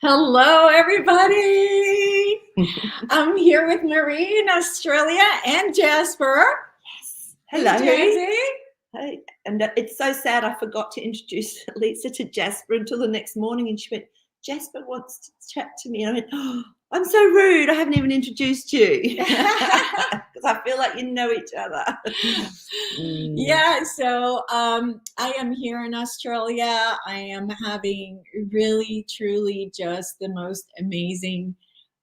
Hello, everybody. I'm here with Maree in Australia and Jasper. Yes. Hello. Jazzy. Hey. And it's so sad I forgot to introduce Elisa to Jasper until the next morning, and she went, Jasper wants to chat to me. And I went, oh, I'm so rude. I haven't even introduced you. Because I feel like you know each other. Yeah, so I am here in Australia. I am having really, truly just the most amazing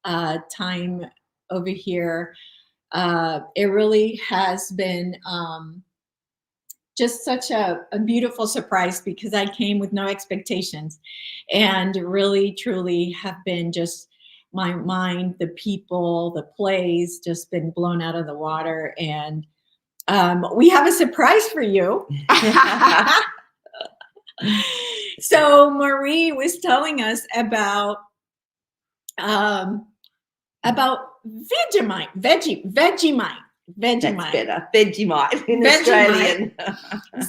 time over here. It really has been just such a beautiful surprise because I came with no expectations and really, truly have been just my mind, the people, the place just been blown out of the water. And we have a surprise for you. So Maree was telling us about Vegemite. That's better. Vegemite in Australian.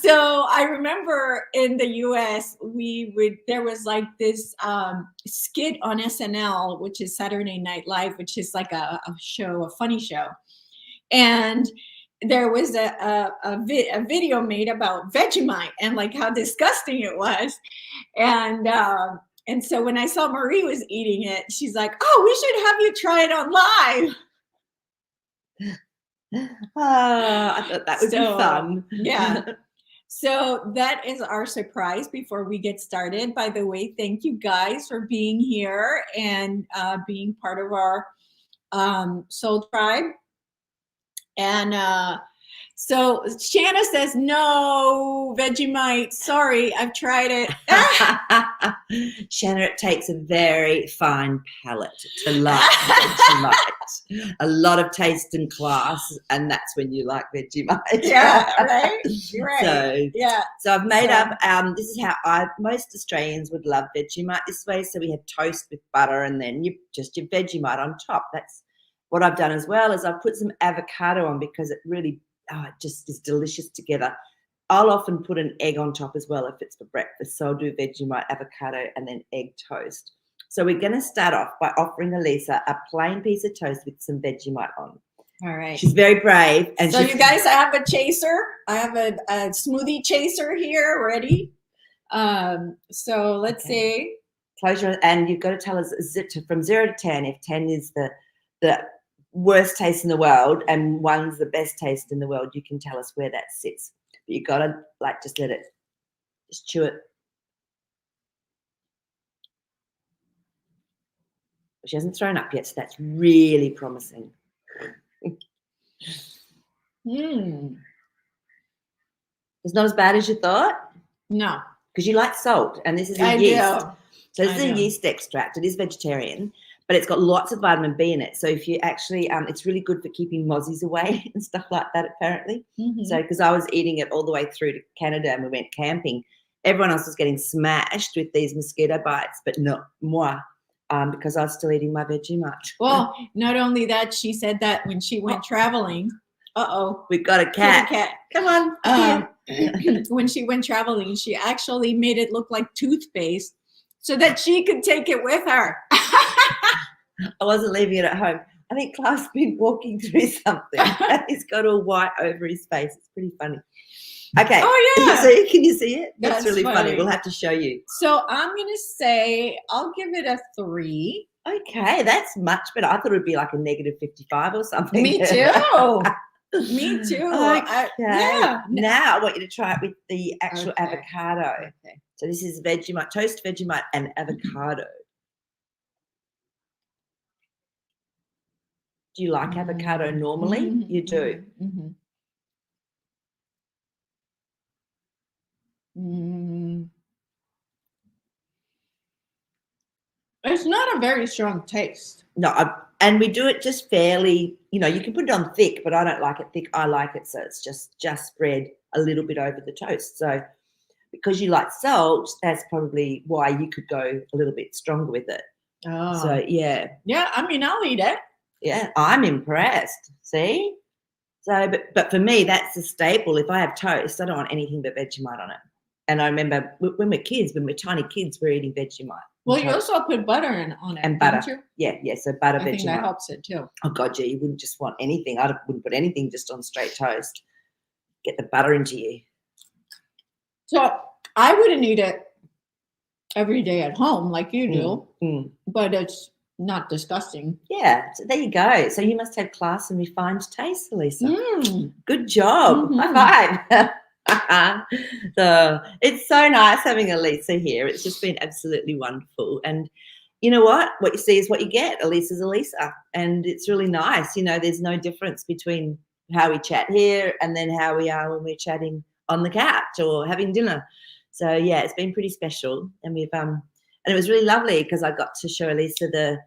So I remember in the US, there was like this skit on SNL, which is Saturday Night Live, which is like a funny show. And there was a video made about Vegemite and like how disgusting it was. And so when I saw Maree was eating it, she's like, oh, we should have you try it on live. I thought that would be fun. Yeah. So that is our surprise before we get started. By the way, thank you guys for being here and being part of our Soul Tribe. And so Shanna says, no, Vegemite. Sorry, I've tried it. Shanna, it takes a very fine palate to like Vegemite. A lot of taste and class, and that's when you like Vegemite. Yeah, right. So, yeah. So I've made up. This is how most Australians would love Vegemite this way. So we have toast with butter, and then your Vegemite on top. That's what I've done as well. Is I've put some avocado on because it really it just is delicious together. I'll often put an egg on top as well if it's for breakfast. So I'll do Vegemite, avocado, and then egg toast. So we're going to start off by offering Elisa a plain piece of toast with some Vegemite on. All right. She's very brave. And so you guys, I have a chaser. I have a smoothie chaser here ready. So let's see. Close your, and you've got to tell us from 0 to 10. If 10 is the worst taste in the world and 1's the best taste in the world, you can tell us where that sits. But you got to just let it, just chew it. She hasn't thrown up yet, so that's really promising. It's not as bad as you thought? No. Because you like salt, and this is a yeast. Do. So this is a yeast extract. It is vegetarian, but it's got lots of vitamin B in it. So if you actually, it's really good for keeping mozzies away and stuff like that, apparently. So because I was eating it all the way through to Canada and we went camping, everyone else was getting smashed with these mosquito bites, but not moi. Because I was still eating my Vegemite. Well, not only that, she said that when she went traveling. We've got a cat. Come on. When she went traveling, she actually made it look like toothpaste so that she could take it with her. I wasn't leaving it at home. I think Clark's been walking through something. He's got all white over his face. It's pretty funny. Okay. Oh, yeah. Can you see it? That's really funny. We'll have to show you. So I'm going to say I'll give it a 3. Okay, that's much better. I thought it would be like a negative 55 or something. Me too. Me too. Okay. Yeah. Now I want you to try it with the actual avocado. Okay. So this is Vegemite, toast Vegemite and avocado. Do you like avocado normally? You do. It's not a very strong taste. No, and we do it just fairly, you can put it on thick, but I don't like it thick. I like it so it's just spread a little bit over the toast. So because you like salt, that's probably why you could go a little bit stronger with it. Oh. So, yeah. Yeah, I mean, I'll eat it. Yeah, I'm impressed. See? So, but for me, that's a staple. If I have toast, I don't want anything but Vegemite on it. And I remember when we're tiny kids, we're eating Vegemite. Well, you also put butter on it, and butter. don't you? Yeah. So butter, I think Vegemite. that helps it too. Oh God, yeah, you wouldn't just want anything. I wouldn't put anything just on straight toast. Get the butter into you. So I wouldn't eat it every day at home like you do, but it's not disgusting. Yeah, so there you go. So you must have class and refined taste, Elisa. Good job. High five. So it's so nice having Elisa here. It's just been absolutely wonderful. And you know what you see is what you get. Elisa's Elisa, and it's really nice. There's no difference between how we chat here and then how we are when we're chatting on the couch or having dinner. So yeah, it's been pretty special, and and it was really lovely because I got to show Elisa the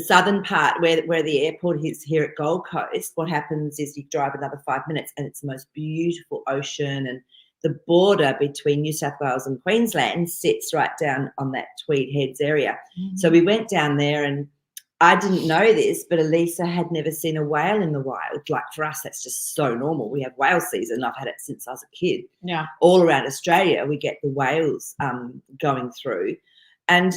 southern part where the airport is here at Gold Coast. What happens is you drive another 5 minutes and it's the most beautiful ocean, and the border between New South Wales and Queensland sits right down on that Tweed Heads area. So we went down there, and I didn't know this, but Elisa had never seen a whale in the wild. Like for us, that's just so normal. We have whale season. I've had it since I was a kid. Yeah. All around Australia, we get the whales going through. And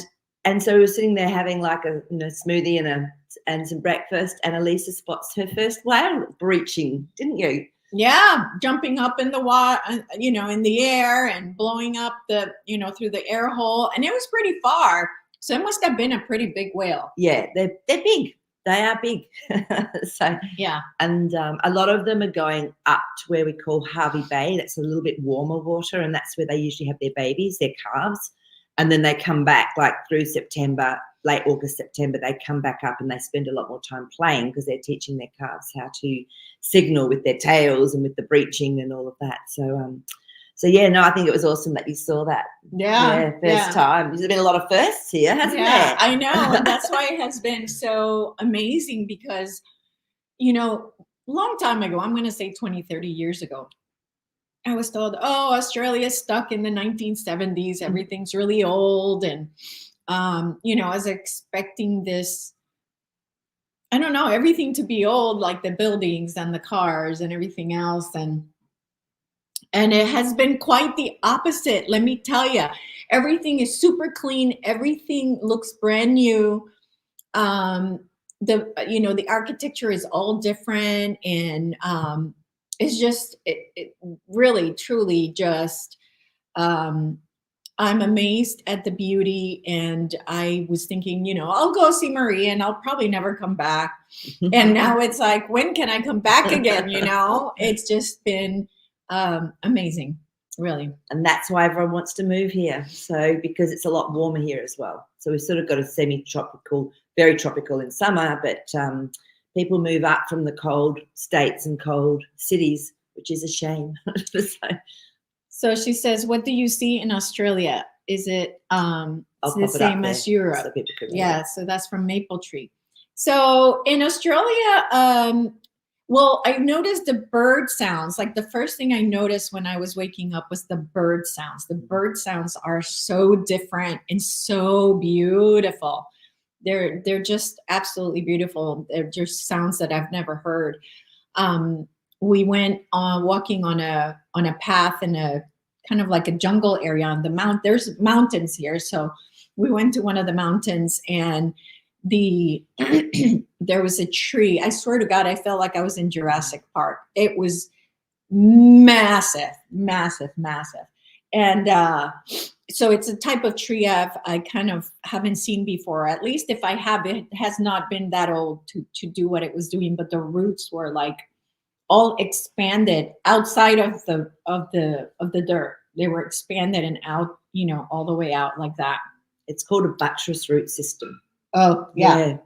so we were sitting there having like a smoothie and some breakfast, and Elisa spots her first whale breaching, didn't you? Yeah, jumping up in the water, in the air and blowing up through the air hole, and it was pretty far. So it must have been a pretty big whale. Yeah, they're big. They are big. So yeah, and a lot of them are going up to where we call Harvey Bay. That's a little bit warmer water, and that's where they usually have their babies, their calves. And then they come back like through September, late August, September, they come back up and they spend a lot more time playing because they're teaching their calves how to signal with their tails and with the breaching and all of that. So yeah, no, I think it was awesome that you saw that. Yeah. First time. There's been a lot of firsts here, hasn't there? I know. And that's why it has been so amazing because, long time ago, I'm going to say 20, 30 years ago, I was told, Australia's stuck in the 1970s. Everything's really old. And, I was expecting this, I don't know, everything to be old, like the buildings and the cars and everything else. And it has been quite the opposite. Let me tell you, everything is super clean. Everything looks brand new. The architecture is all different. And, it's just it really truly just I'm amazed at the beauty, and I was thinking I'll go see Maree and I'll probably never come back. And now it's like, when can I come back again? It's just been amazing, really. And that's why everyone wants to move here, so because it's a lot warmer here as well. So we've sort of got a semi-tropical, very tropical in summer, but people move up from the cold states and cold cities, which is a shame. So she says, what do you see in Australia? Is it the same as Europe? So so that's from Maple Tree. So in Australia, well, I noticed the bird sounds. Like the first thing I noticed when I was waking up was the bird sounds. The bird sounds are so different and so beautiful. They're just absolutely beautiful. They're just sounds that I've never heard. We went walking on a path in a kind of like a jungle area on the mount. There's mountains here, so we went to one of the mountains, and there was a tree. I swear to God, I felt like I was in Jurassic Park. It was massive, massive, massive, and so it's a type of tree I kind of haven't seen before. At least if I have, it has not been that old to do what it was doing. But the roots were like all expanded outside of the dirt. They were expanded and out, all the way out like that. It's called a buttress root system. Oh yeah.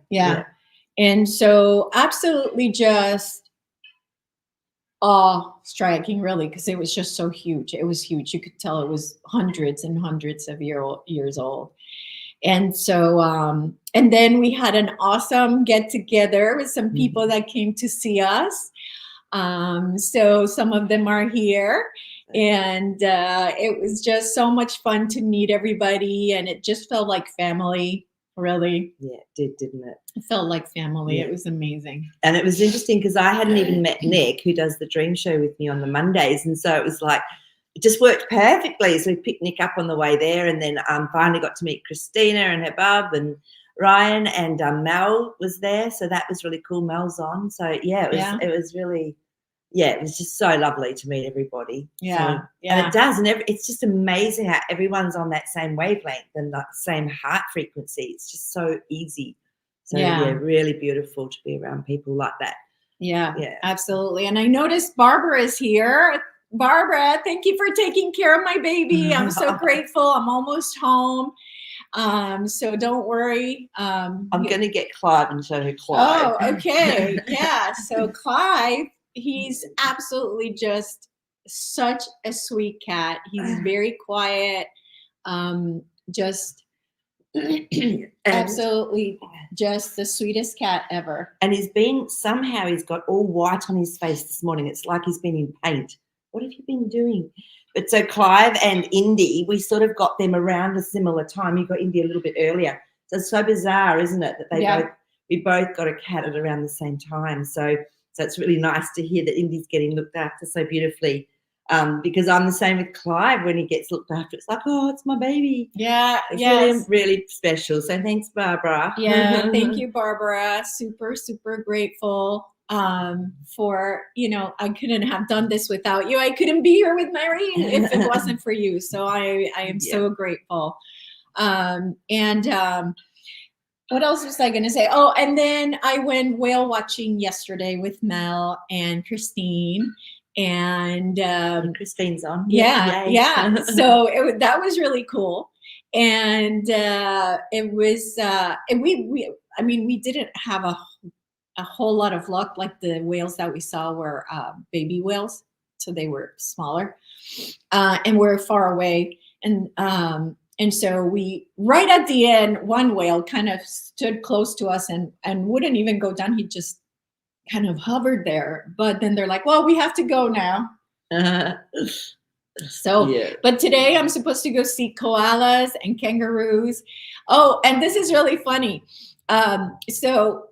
And so absolutely just striking, really, because it was just so huge. It was huge. You could tell it was hundreds and hundreds of years old. And so, and then we had an awesome get together with some people that came to see us. So some of them are here, and it was just so much fun to meet everybody, and it just felt like family. Really? Yeah, it did, didn't it? It felt like family. Yeah. It was amazing. And it was interesting because I hadn't even met Nick, who does the dream show with me on the Mondays. And so it was like it just worked perfectly. So we picked Nick up on the way there, and then finally got to meet Christina and her bub and Ryan, and Mel was there. So that was really cool. Mel's on. So yeah, it was really, yeah, it was just so lovely to meet everybody. Yeah, so, and it does, and it's just amazing how everyone's on that same wavelength and that same heart frequency. It's just so easy. So yeah, really beautiful to be around people like that. Yeah, absolutely. And I noticed Barbara is here. Barbara, thank you for taking care of my baby. I'm so grateful. I'm almost home. So don't worry. I'm going to get Clive and show her Clive. Oh, okay. Yeah. So Clive, he's absolutely just such a sweet cat. He's very quiet. Just absolutely just the sweetest cat ever. And he's got all white on his face this morning. It's like he's been in paint. What have you been doing? But so Clive and Indy, we sort of got them around a similar time. You got Indy a little bit earlier. So it's so bizarre, isn't it, that we both got a cat at around the same time. So it's really nice to hear that Indy's getting looked after so beautifully. Because I'm the same with Clive. When he gets looked after, it's like, oh, it's my baby. Yeah, it's really, really special. So thanks, Barbara. Yeah, thank you, Barbara. Super, super grateful for, I couldn't have done this without you. I couldn't be here with Maree if it wasn't for you. So I am so grateful. What else was I going to say? Oh, and then I went whale watching yesterday with Mel and Christine. And Christine's on. Yeah. So that was really cool. And it was, and we didn't have a whole lot of luck. Like the whales that we saw were baby whales, so they were smaller, and we're far away. And so we, right at the end, one whale kind of stood close to us and wouldn't even go down. He just kind of hovered there. But then they're like, well, we have to go now. But today I'm supposed to go see koalas and kangaroos. Oh, and this is really funny. So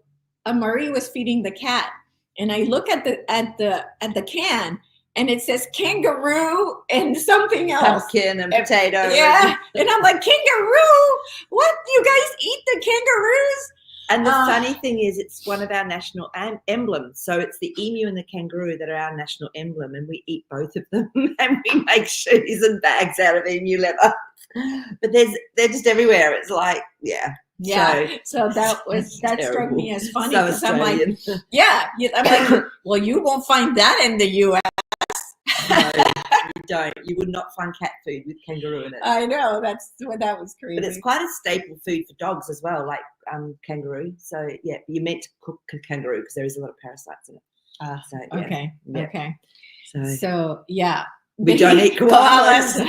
Maree was feeding the cat, and I look at the can, and it says kangaroo and something else. Pumpkin and potato. Yeah. And I'm like, kangaroo? What? You guys eat the kangaroos? And the funny thing is, it's one of our national emblems. So it's the emu and the kangaroo that are our national emblem, and we eat both of them, and we make shoes and bags out of emu leather. But they're just everywhere. It's like, yeah. So that struck me as funny. So Australian. I'm like, I'm like, well, you won't find that in the U.S. No, you don't. You would not find cat food with kangaroo in it. I know, that was crazy. But it's quite a staple food for dogs as well, like kangaroo. So yeah, you're meant to cook kangaroo because there is a lot of parasites in it. Okay. So yeah, we don't eat koalas.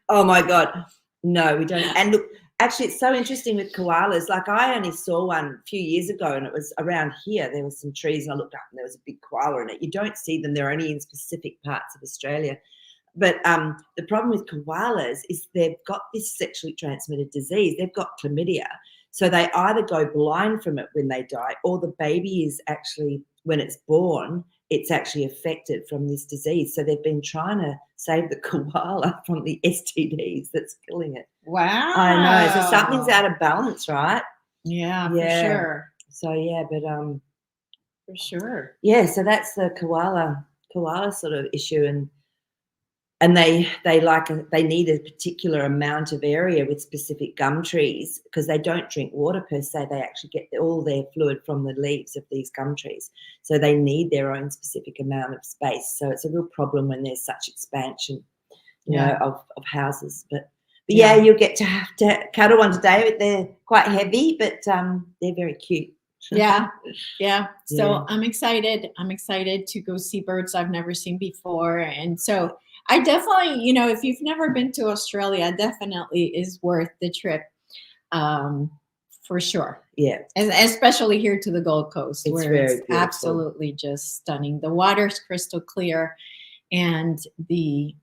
Oh my God, no, we don't. And look, actually, it's so interesting with koalas. Like, I only saw one a few years ago, and it was around here. There were some trees, and I looked up, and there was a big koala in it. You don't see them. They're only in specific parts of Australia. But the problem with koalas is they've got this sexually transmitted disease. They've got chlamydia. So they either go blind from it when they die, or the baby is actually, when it's born, it's actually affected from this disease. So they've been trying to save the koala from the STDs that's killing it. Wow. I know. So something's out of balance, right? Yeah, for sure. So yeah, but for sure. Yeah, so that's the koala sort of issue, and they need a particular amount of area with specific gum trees, because they don't drink water per se. They actually get all their fluid from the leaves of these gum trees. So they need their own specific amount of space. So it's a real problem when there's such expansion, you know, of houses. But yeah, you'll get to have to cuddle one today. They're quite heavy, but they're very cute. Yeah. So I'm excited. To go see birds I've never seen before. And so I definitely, if you've never been to Australia, definitely is worth the trip, for sure. Yeah. And especially here to the Gold Coast, it's where it's absolutely just stunning. The water's crystal clear, and the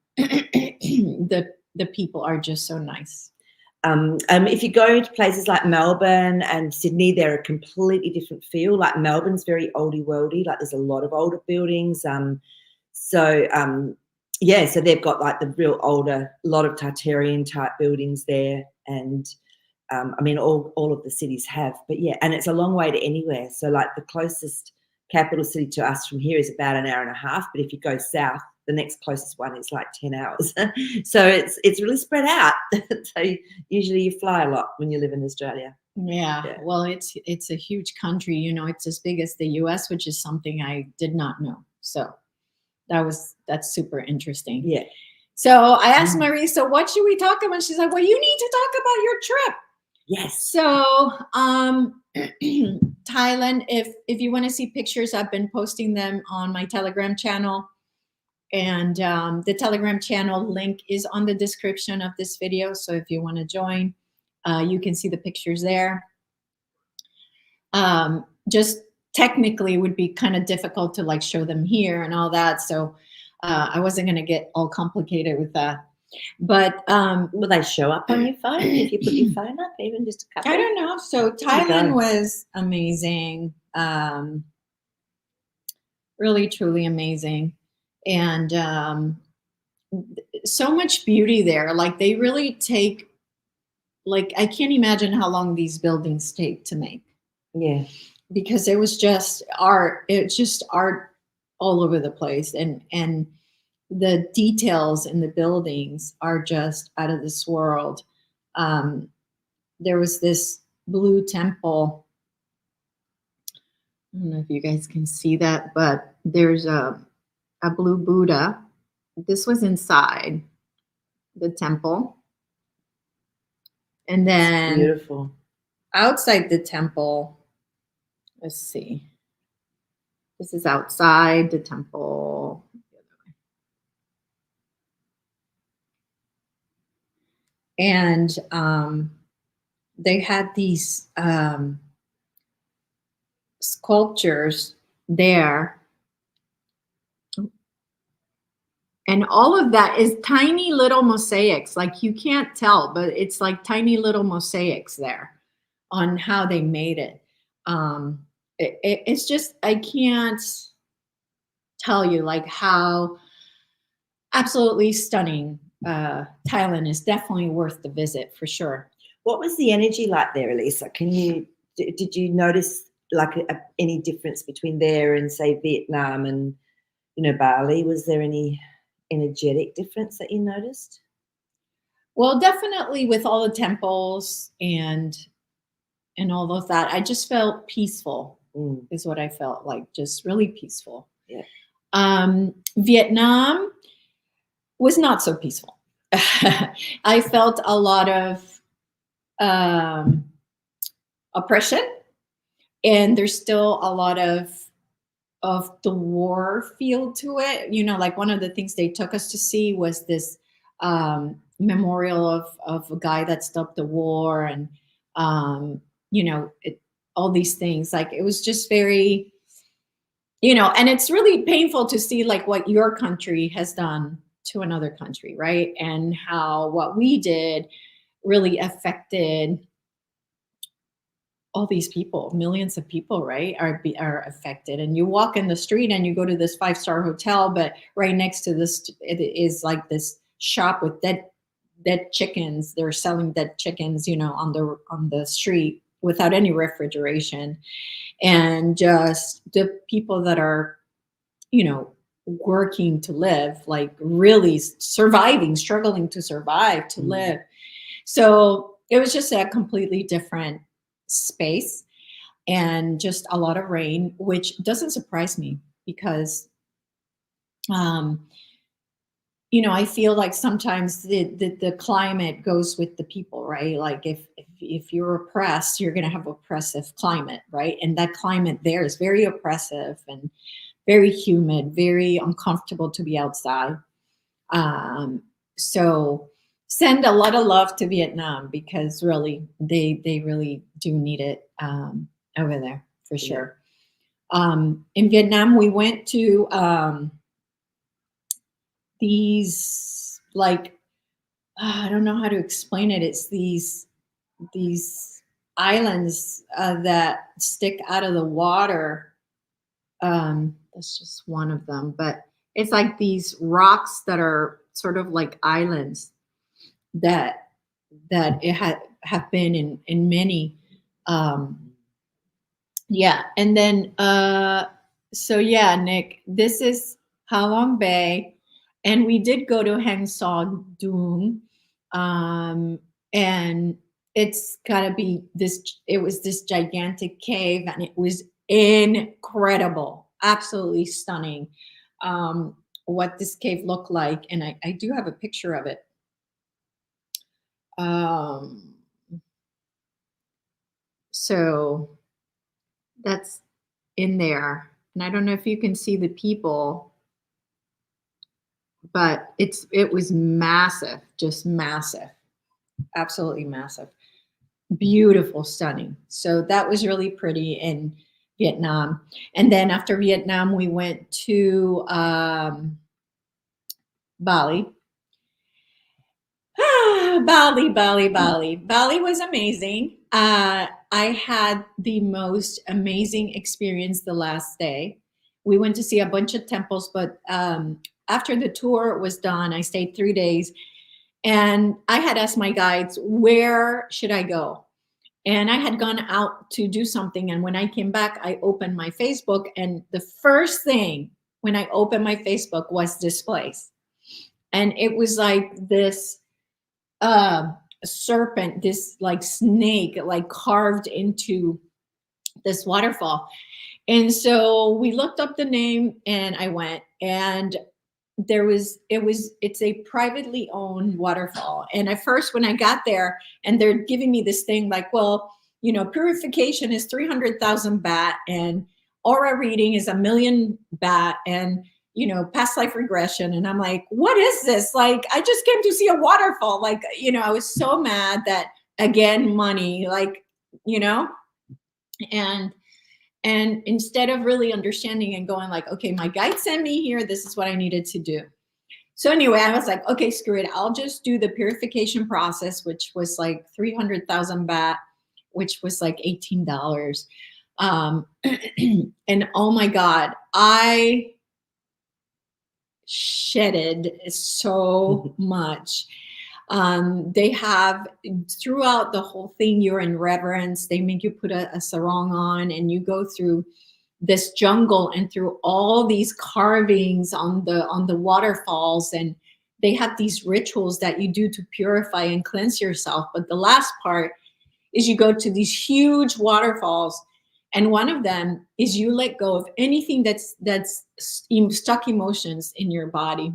people are just so nice. If you go to places like Melbourne and Sydney, they're a completely different feel. Like, Melbourne's very oldie worldy. Like, there's a lot of older buildings. yeah, so they've got like the real older, a lot of Tartarian type buildings there, and I mean, all of the cities have, but yeah, and it's a long way to anywhere. So like the closest capital city to us from here is about an hour and a half, but if you go south, the next closest one is like 10 hours. So it's really spread out. So usually you fly a lot when you live in Australia. Yeah, Yeah. well, it's a huge country. You know, it's as big as the U.S., which is something I did not know. So that's super interesting. Yeah. So I asked Maree, so what should we talk about? She's like, well, you need to talk about your trip. Yes. So Thailand, if you want to see pictures, I've been posting them on my Telegram channel. And the Telegram channel link is on the description of this video. So if you want to join, you can see the pictures there. Just technically it would be kind of difficult to like show them here and all that. So I wasn't going to get all complicated with that. But will they show up on your phone if you put your phone up, even just a couple? I don't know. So Thailand was amazing. Really, truly amazing. And so much beauty there. Like they really take, like, I can't imagine how long these buildings take to make. Yeah. Because it was just art. It's just art all over the place. And the details in the buildings are just out of this world. There was this blue temple. I don't know if you guys can see that, but there's a blue Buddha. This was inside the temple. And then beautiful. Outside the temple, let's see. This is outside the temple. And they had these sculptures there. And all of that is tiny little mosaics. Like you can't tell, but it's like tiny little mosaics there on how they made it. It's just, I can't tell you like how absolutely stunning. Thailand is definitely worth the visit for sure. What was the energy like there, Elisa? Did you notice like any difference between there and say Vietnam and, you know, Bali? Was there any energetic difference that you noticed? Well, definitely with all the temples and all of that, I just felt peaceful. Is what I felt like, just really peaceful. Yeah. Vietnam was not so peaceful. I felt a lot of oppression, and there's still a lot of the war feel to it. You know, like one of the things they took us to see was this memorial of a guy that stopped the war, and you know, all these things. Like it was just very, you know, and it's really painful to see like what your country has done to another country, right? And how what we did really affected all these people, millions of people, right, are affected. And you walk in the street and you go to this 5-star hotel, but right next to this it is like this shop with dead chickens. They're selling dead chickens, you know, on the street without any refrigeration. And just the people that are, you know, working to live, like really surviving, struggling to survive, to live. So it was just a completely different space, and just a lot of rain, which doesn't surprise me because you know, I feel like sometimes the climate goes with the people, right? Like if you're oppressed, you're going to have oppressive climate, right? And that climate there is very oppressive and very humid, very uncomfortable to be outside. So send a lot of love to Vietnam, because really they really do need it over there for sure. In Vietnam, we went to these, like, I don't know how to explain it. It's these islands that stick out of the water. That's just one of them, but it's like these rocks that are sort of like islands that it have been in many. Yeah, and then so yeah, Nick, this is Halong Bay, and we did go to Hang Son Doong, and it's gotta be this. It was this gigantic cave, and it was incredible, absolutely stunning. What this cave looked like, and I do have a picture of it. Um, so that's in there, and I don't know if you can see the people, but it was massive, just massive, absolutely massive, beautiful, stunning. So that was really pretty in Vietnam. And then after Vietnam, we went to Bali. Bali was amazing. I had the most amazing experience the last day. We went to see a bunch of temples, but after the tour was done, I stayed 3 days, and I had asked my guides, where should I go? And I had gone out to do something. And when I came back, I opened my Facebook, and the first thing when I opened my Facebook was this place. And it was like this serpent, this like snake, like carved into this waterfall. And so we looked up the name, and I went, and it's a privately owned waterfall. And at first, when I got there, and they're giving me this thing like, well, purification is 300,000 baht, and aura reading is 1 million baht, and past life regression. And I'm like, what is this? Like, I just came to see a waterfall. Like, I was so mad that, again, money, like, and instead of really understanding and going like, okay, my guide sent me here, this is what I needed to do. So anyway, I was like, okay, screw it, I'll just do the purification process, which was like 300,000 baht, which was like $18. And oh my God, I shedded so much. They have, throughout the whole thing, you're in reverence. They make you put a sarong on, and you go through this jungle and through all these carvings on the waterfalls, and they have these rituals that you do to purify and cleanse yourself. But the last part is you go to these huge waterfalls, and one of them is you let go of anything that's stuck emotions in your body.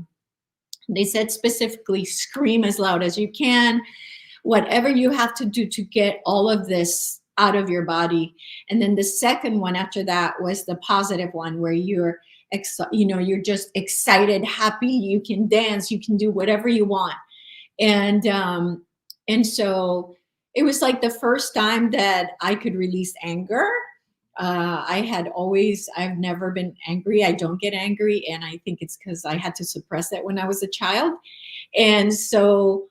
They said specifically, scream as loud as you can, whatever you have to do to get all of this out of your body. And then the second one after that was the positive one, where you're just excited, happy, you can dance, you can do whatever you want. And so it was like the first time that I could release anger. I've never been angry. I don't get angry. And I think it's because I had to suppress it when I was a child. And so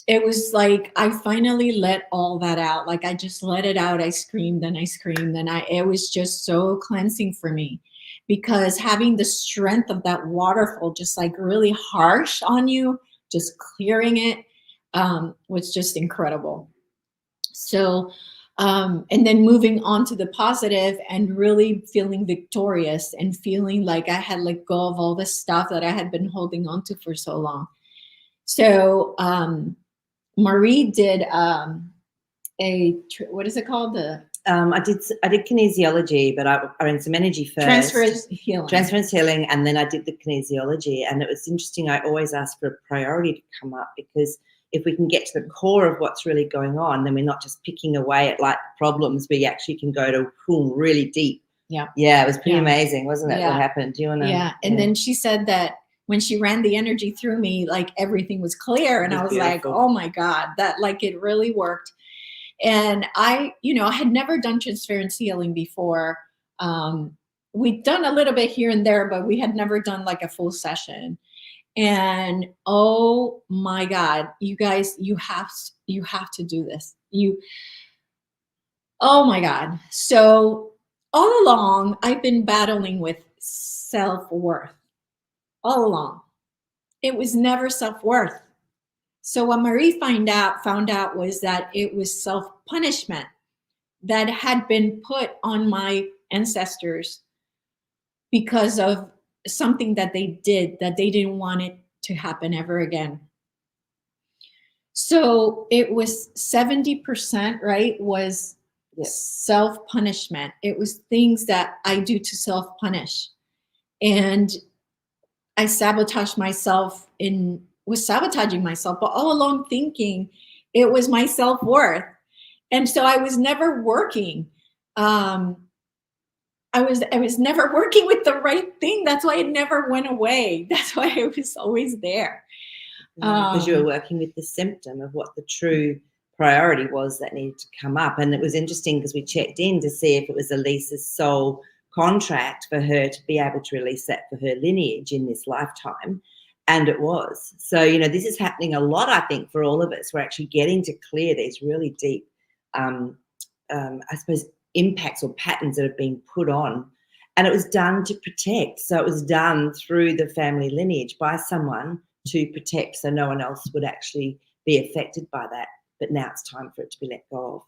it was like, I finally let all that out. Like, I just let it out. I screamed and I screamed, and it was just so cleansing for me, because having the strength of that waterfall, just like really harsh on you, just clearing it, was just incredible. So, and then moving on to the positive and really feeling victorious and feeling like I had let go of all this stuff that I had been holding on to for so long. So, Maree did what is it called? I did kinesiology, but I ran some energy first. Transference healing, and then I did the kinesiology. And it was interesting. I always ask for a priority to come up, because if we can get to the core of what's really going on, then we're not just picking away at like problems. We actually can go to really deep. Yeah. Yeah, it was pretty amazing, wasn't it? Yeah. What happened? Do you want to? Yeah. And then she said that when she ran the energy through me, like everything was clear. And I was beautiful. Like, oh my God, that like it really worked. And I had never done transference healing before. We'd done a little bit here and there, but we had never done like a full session. And oh my God, you guys, you have to do this. Oh my God. So all along, I've been battling with self-worth. all along. It was never self-worth. So what Maree found out was that it was self-punishment that had been put on my ancestors because of something that they did that they didn't want it to happen ever again. So it was 70%, right, was self-punishment. It was things that I do to self-punish. And I sabotaged myself was sabotaging myself, but all along thinking it was my self-worth. And so I was never working. I was never working with the right thing. That's why it never went away. That's why it was always there. Because you were working with the symptom of what the true priority was that needed to come up. And it was interesting because we checked in to see if it was Elisa's soul contract for her to be able to release that for her lineage in this lifetime. And it was. So, this is happening a lot, I think, for all of us. We're actually getting to clear these really deep, I suppose, impacts or patterns that have been put on. And it was done to protect. So it was done through the family lineage by someone to protect, so no one else would actually be affected by that. But now it's time for it to be let go of.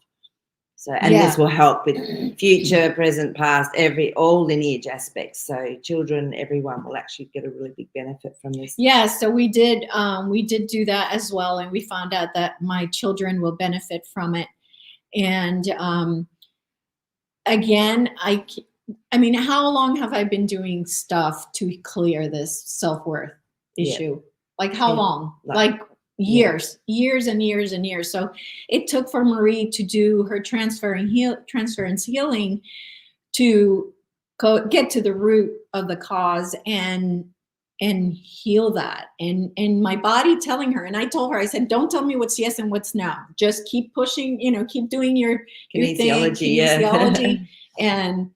So, and this will help with future, present, past, all lineage aspects. So children, everyone will actually get a really big benefit from this. Yeah, so we did do that as well, and we found out that my children will benefit from it. And again, I mean, how long have I been doing stuff to clear this self-worth issue? Like how long? Like years and years and years. So it took for Maree to do her transference healing to get to the root of the cause and heal that. And my body telling her, and I told her, I said, don't tell me what's yes and what's no. Just keep pushing, keep doing your kinesiology. And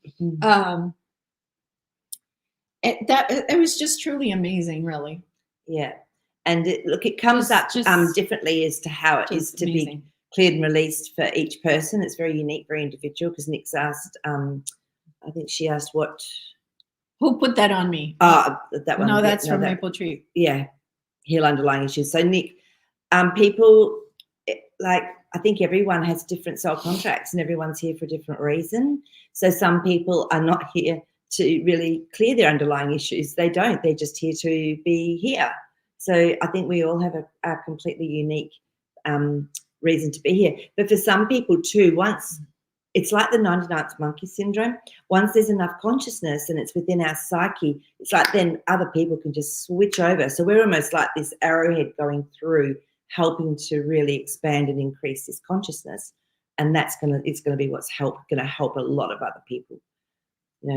it was just truly amazing, really. Yeah. And it comes up differently as to how it is to be cleared and released for each person. It's very unique, very individual. Because Nick's asked, I think she asked what. Who put that on me? That one. No, that's from Maple Tree. Yeah, heal underlying issues. So Nick, people I think everyone has different soul contracts, and everyone's here for a different reason. So some people are not here to really clear their underlying issues. They don't. They're just here to be here. So I think we all have a completely unique reason to be here. But for some people too, it's like the 99th monkey syndrome. Once there's enough consciousness and it's within our psyche, it's like then other people can just switch over. So we're almost like this arrowhead going through, helping to really expand and increase this consciousness. And it's going to be what's going to help a lot of other people.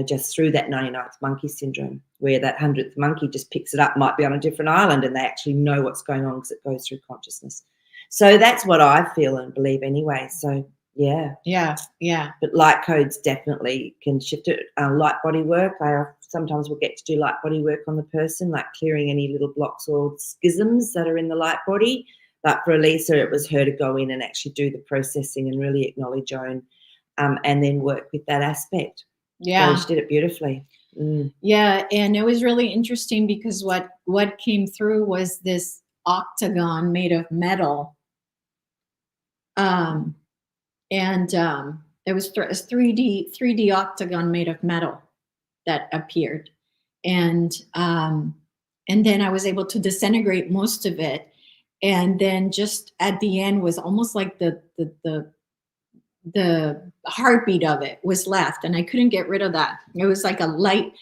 Just through that 99th monkey syndrome, where that 100th monkey just picks it up, might be on a different island, and they actually know what's going on because it goes through consciousness. So that's what I feel and believe anyway. So yeah. But light codes definitely can shift it. Light body work, I sometimes will get to do light body work on the person, like clearing any little blocks or schisms that are in the light body. But for Elisa, it was her to go in and actually do the processing and really acknowledge own, and then work with that aspect. Yeah. So she did it beautifully. Yeah, and it was really interesting because what came through was this octagon made of metal. And it was 3D octagon made of metal that appeared. And then I was able to disintegrate most of it. And then just at the end was almost like the heartbeat of it was left, and I couldn't get rid of that. It was like a light,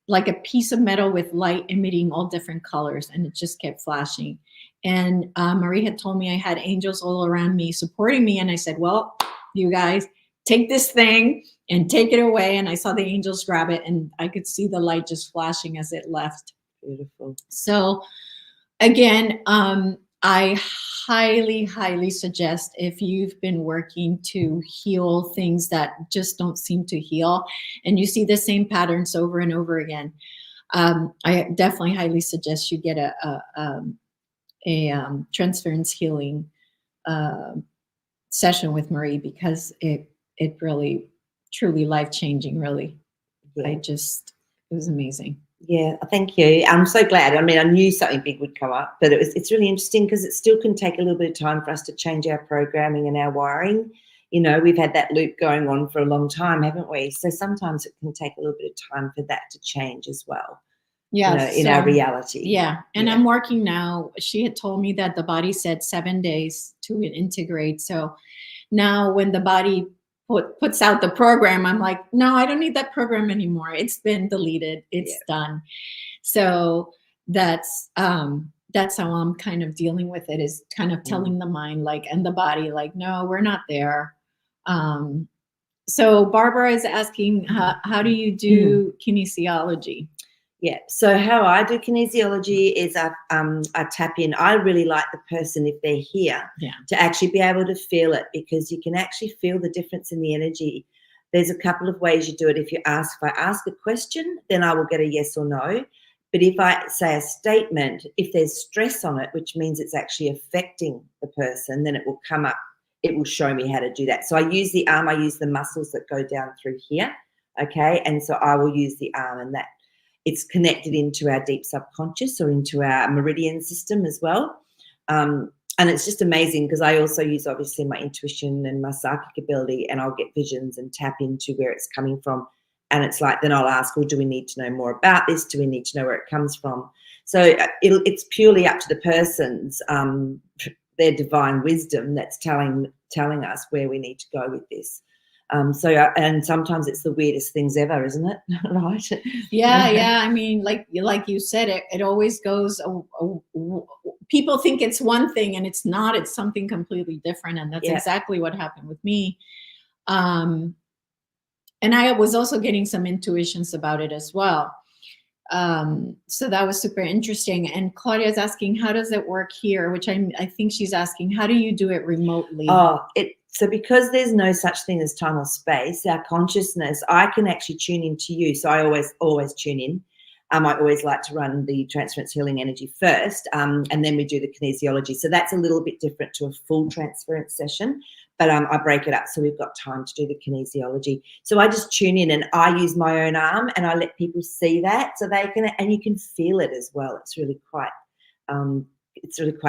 like a piece of metal with light emitting all different colors, and it just kept flashing. And Maree had told me I had angels all around me supporting me, and I said, well, you guys take this thing and take it away. And I saw the angels grab it, and I could see the light just flashing as it left. Beautiful. So again, I highly suggest, if you've been working to heal things that just don't seem to heal, and you see the same patterns over and over again, I definitely highly suggest you get a transference healing session with Maree, because it really, truly life-changing, really. Yeah. It was amazing. Yeah, thank you. I'm so glad. I mean, I knew something big would come up, but it's really interesting because it still can take a little bit of time for us to change our programming and our wiring. You know, we've had that loop going on for a long time, haven't we? So sometimes it can take a little bit of time for that to change as well, you know, in our reality. Yeah. And I'm working now. She had told me that the body said 7 days to integrate. So now when the body puts out the program, I'm like, no, I don't need that program anymore. It's been deleted. It's done. So that's how I'm kind of dealing with it, is kind of telling the mind, like, and the body, like, no, we're not there. So Barbara is asking, how do you do kinesiology? Yeah. So how I do kinesiology is I tap in. I really like the person, if they're here, to actually be able to feel it, because you can actually feel the difference in the energy. There's a couple of ways you do it. If I ask a question, then I will get a yes or no. But if I say a statement, if there's stress on it, which means it's actually affecting the person, then it will come up. It will show me how to do that. So I use the arm. I use the muscles that go down through here. Okay. And so I will use the arm, and that it's connected into our deep subconscious or into our meridian system as well. And it's just amazing because I also use obviously my intuition and my psychic ability, and I'll get visions and tap into where it's coming from. And it's like, then I'll ask, well, do we need to know more about this? Do we need to know where it comes from? So it's purely up to the person's, their divine wisdom that's telling us where we need to go with this. And sometimes it's the weirdest things ever, isn't it? Right? Yeah. I mean, like you said, it always goes. People think it's one thing, and it's not. It's something completely different, and that's exactly what happened with me. And I was also getting some intuitions about it as well. So that was super interesting. And Claudia is asking, how does it work here? Which I think she's asking, how do you do it remotely? So because there's no such thing as time or space, our consciousness, I can actually tune into you. So I always tune in. I always like to run the transference healing energy first, and then we do the kinesiology. So that's a little bit different to a full transference session, but I break it up so we've got time to do the kinesiology. So I just tune in, and I use my own arm, and I let people see that, so they can, and you can feel it as well. It's really quite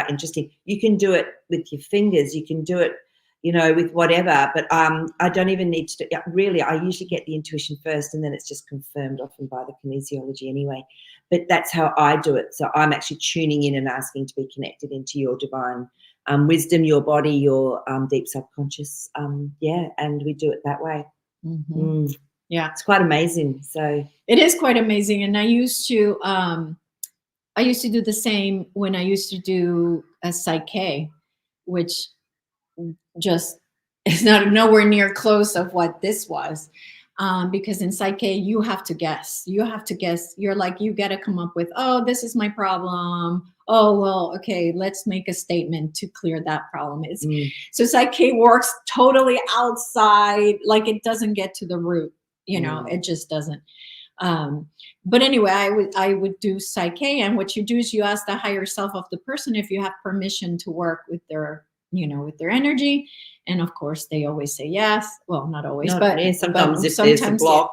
interesting. You can do it with your fingers. You can do it, you know, with whatever, but I don't even need to do, really, I usually get the intuition first, and then it's just confirmed often by the kinesiology anyway. But that's how I do it. So I'm actually tuning in and asking to be connected into your divine wisdom, your body, your deep subconscious. And we do it that way. Yeah, it's quite amazing. So it is quite amazing. And I used to do the same when I used to do a psyche, which just is nowhere near close of what this was, because in psyche you have to guess. You're like, you got to come up with, oh, this is my problem. Oh, well, okay, let's make a statement to clear that problem. So psyche works totally outside, like it doesn't get to the root, you know. It just doesn't. But anyway, I would do psyche, and what you do is you ask the higher self of the person if you have permission to work with their, you know, with their energy. And of course they always say yes. Well, not always, but sometimes there's a block.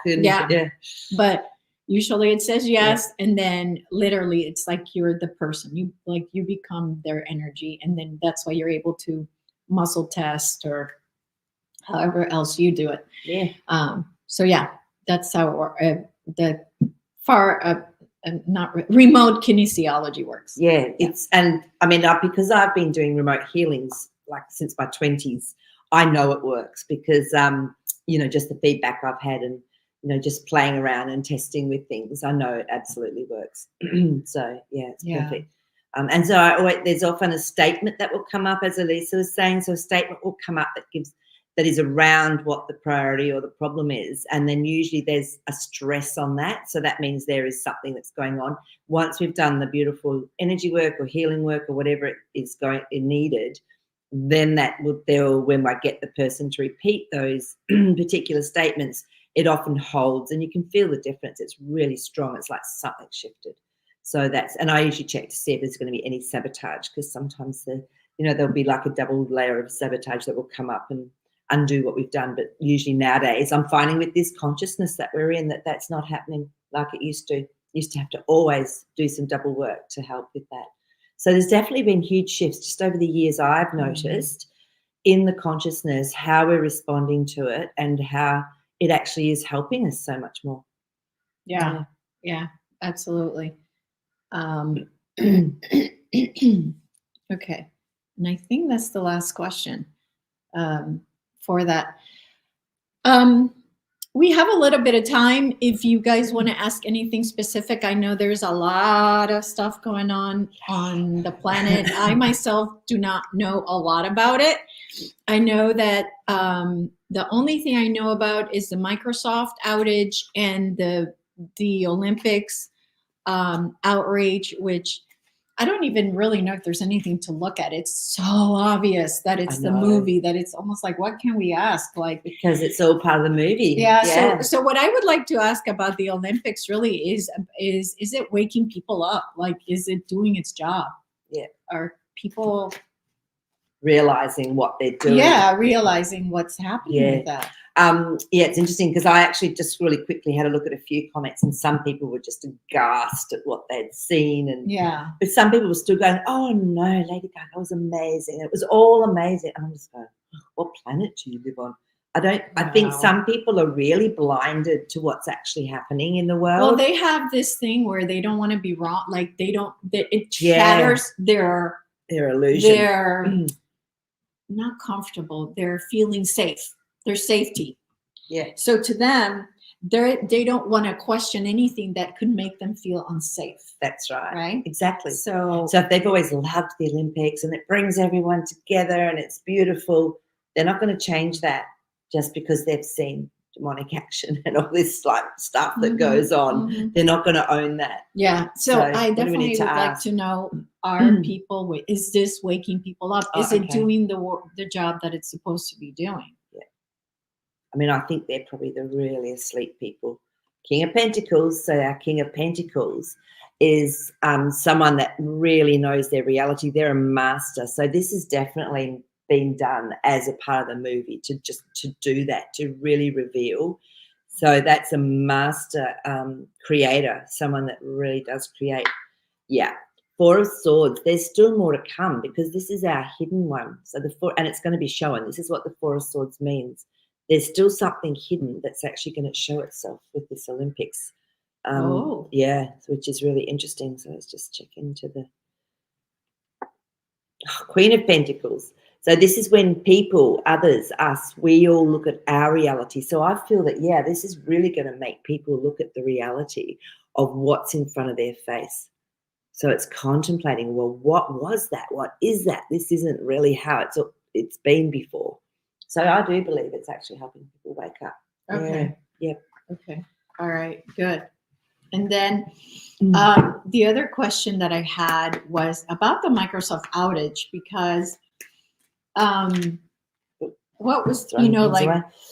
But usually it says yes. And then literally it's like you're the person, you become their energy. And then that's why you're able to muscle test or however else you do it. So yeah, that's how the remote kinesiology works. And I mean, because I've been doing remote healings like since my 20s, I know it works because you know, just the feedback I've had, and you know, just playing around and testing with things, I know it absolutely works. So it's perfect. And so there's often a statement that will come up, as Elisa was saying. So a statement will come up that is around what the priority or the problem is. And then usually there's a stress on that. So that means there is something that's going on. Once we've done the beautiful energy work or healing work or whatever it is needed, then when I get the person to repeat those particular statements, it often holds, and you can feel the difference. It's really strong. It's like something shifted. So and I usually check to see if there's going to be any sabotage, because sometimes there'll be like a double layer of sabotage that will come up and undo what we've done. But usually nowadays I'm finding with this consciousness that we're in, that's not happening like it used to. used to have to always do some double work to help with that. So there's definitely been huge shifts just over the years I've noticed in the consciousness, how we're responding to it and how it actually is helping us so much more. Yeah, absolutely. Okay. And I think that's the last question for that. We have a little bit of time if you guys want to ask anything specific. I know there's a lot of stuff going on the planet. I myself do not know a lot about it. I know that the only thing I know about is the Microsoft outage and the Olympics outrage, which I don't even really know if there's anything to look at. It's so obvious that it's the movie that it's almost like, what can we ask? Like, because it's all part of the movie. Yeah. So what I would like to ask about the Olympics really is it waking people up? Like, is it doing its job? Yeah. Are people realizing what they're doing? Yeah, realizing what's happening with that. It's interesting because I actually just really quickly had a look at a few comments, and some people were just aghast at what they'd seen, and but some people were still going, "Oh no, Lady Gaga was amazing! It was all amazing." And I'm just going, "What planet do you live on?" I think some people are really blinded to what's actually happening in the world. Well, they have this thing where they don't want to be wrong. Like it shatters their illusion. Their not comfortable. They're feeling safe. Their safety. Yeah. So to them, they don't want to question anything that could make them feel unsafe. That's right. Right? Exactly. So if they've always loved the Olympics and it brings everyone together and it's beautiful, they're not going to change that just because they've seen demonic action and all this like stuff that goes on. They're not going to own that. Yeah. So I definitely would like to know, are people, is this waking people up? Is it doing the job that it's supposed to be doing? Yeah. I mean, I think they're probably the really asleep people. King of Pentacles, so our King of Pentacles is someone that really knows their reality. They're a master. So this is definitely been done as a part of the movie to do that, to really reveal. So that's a master creator, someone that really does create. Yeah. Four of Swords, there's still more to come because this is our hidden one. So and it's going to be shown. This is what the Four of Swords means. There's still something hidden that's actually going to show itself with this Olympics. Yeah, which is really interesting. So let's just check into the Queen of Pentacles. So this is when people, others, us, we all look at our reality. So I feel that, this is really going to make people look at the reality of what's in front of their face. So it's contemplating, well, what was that? What is that? This isn't really how it's been before. So I do believe it's actually helping people wake up. Okay. Yeah. Okay. All right. Good. And then the other question that I had was about the Microsoft outage, because what was,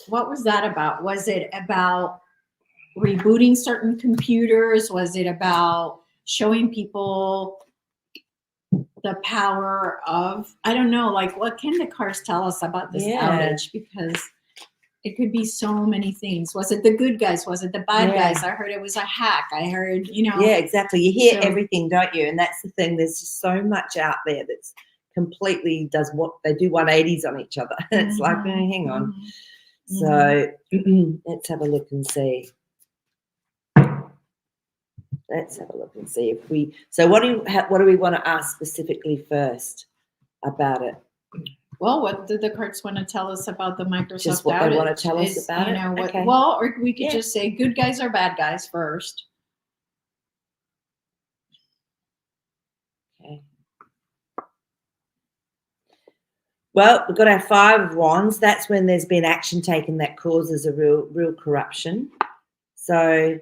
what was that about? Was it about rebooting certain computers? Was it about showing people the power of, I don't know, like what can the cards tell us about this outage? Because it could be so many things. Was it the good guys? Was it the bad guys? I heard it was a hack. I heard, Yeah, exactly. You hear everything, don't you? And that's the thing. There's just so much out there that's completely does what they do 180s on each other. It's like, hang on. So let's have a look and see. Let's have a look and see if we. So what do we want to ask specifically first about it? Well, what do the cards want to tell us about the Microsoft just what outage? They want to tell us about it? Okay. Well, or we could just say good guys or bad guys first. Okay. Well, we've got our Five of Wands. That's when there's been action taken that causes a real corruption. So